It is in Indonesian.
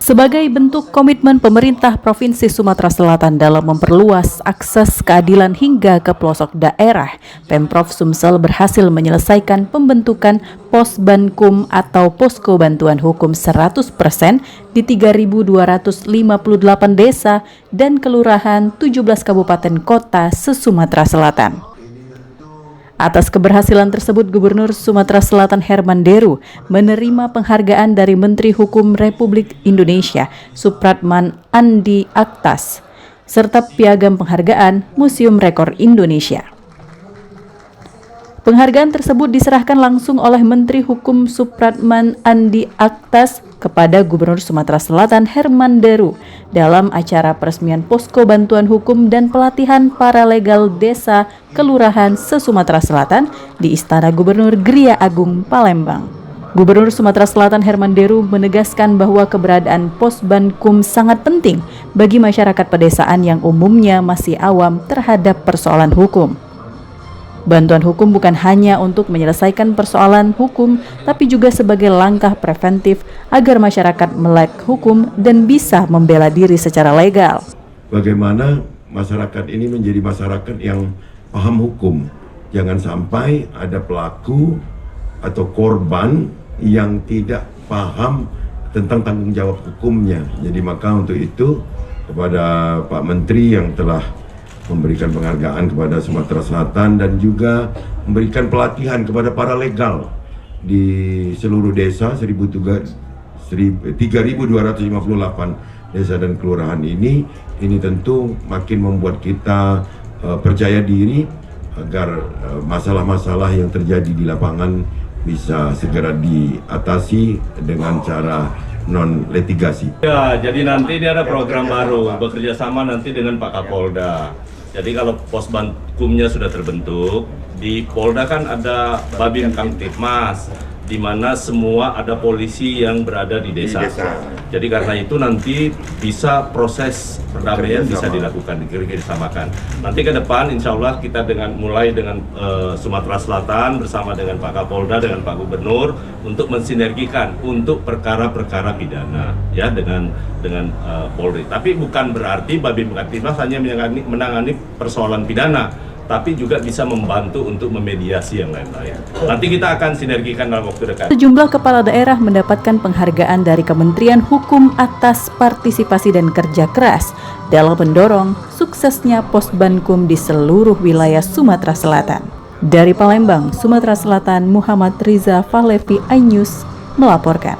Sebagai bentuk komitmen pemerintah Provinsi Sumatera Selatan dalam memperluas akses keadilan hingga ke pelosok daerah, Pemprov Sumsel berhasil menyelesaikan pembentukan Posbankum atau Posko Bantuan Hukum 100% di 3.258 desa dan kelurahan 17 kabupaten kota se-Sumatera Selatan. Atas keberhasilan tersebut, Gubernur Sumatera Selatan Herman Deru menerima penghargaan dari Menteri Hukum Republik Indonesia, Supratman Andi Aktas, serta piagam penghargaan Museum Rekor Indonesia. Penghargaan tersebut diserahkan langsung oleh Menteri Hukum Supratman Andi Aktas kepada Gubernur Sumatera Selatan Herman Deru dalam acara peresmian Posko Bantuan Hukum dan Pelatihan Paralegal Desa Kelurahan se-Sumatera Selatan di Istana Gubernur Gria Agung, Palembang. Gubernur Sumatera Selatan Herman Deru menegaskan bahwa keberadaan Posbankum sangat penting bagi masyarakat pedesaan yang umumnya masih awam terhadap persoalan hukum. Bantuan hukum bukan hanya untuk menyelesaikan persoalan hukum, tapi juga sebagai langkah preventif agar masyarakat melek hukum dan bisa membela diri secara legal. Bagaimana masyarakat ini menjadi masyarakat yang paham hukum. Jangan sampai ada pelaku atau korban yang tidak paham tentang tanggung jawab hukumnya. Jadi maka untuk itu kepada Pak Menteri yang telah memberikan penghargaan kepada Sumatera Selatan dan juga memberikan pelatihan kepada para legal di seluruh desa 3.258 desa dan kelurahan ini tentu makin membuat kita percaya diri agar masalah-masalah yang terjadi di lapangan bisa segera diatasi dengan cara non-litigasi. Ya, jadi nanti ini ada program baru bekerja sama nanti dengan Pak Kapolda. Jadi kalau Posbankumnya sudah terbentuk, di Polda kan ada Babin Kamtipmas, di mana semua ada polisi yang berada di desa. Jadi karena itu nanti bisa proses perdamaian bisa dilakukan, disamakan. Nanti ke depan insya Allah kita mulai dengan Sumatera Selatan bersama dengan Pak Kapolda, dengan Pak Gubernur untuk mensinergikan untuk perkara-perkara pidana ya dengan Polri. Tapi bukan berarti Babin Kamtipmas hanya menangani persoalan pidana, tapi juga bisa membantu untuk memediasi yang lain-lain. Nanti kita akan sinergikan dalam waktu dekat. Sejumlah kepala daerah mendapatkan penghargaan dari Kementerian Hukum atas partisipasi dan kerja keras dalam mendorong suksesnya Posbankum di seluruh wilayah Sumatera Selatan. Dari Palembang, Sumatera Selatan, Muhammad Riza Fahlevi, iNews melaporkan.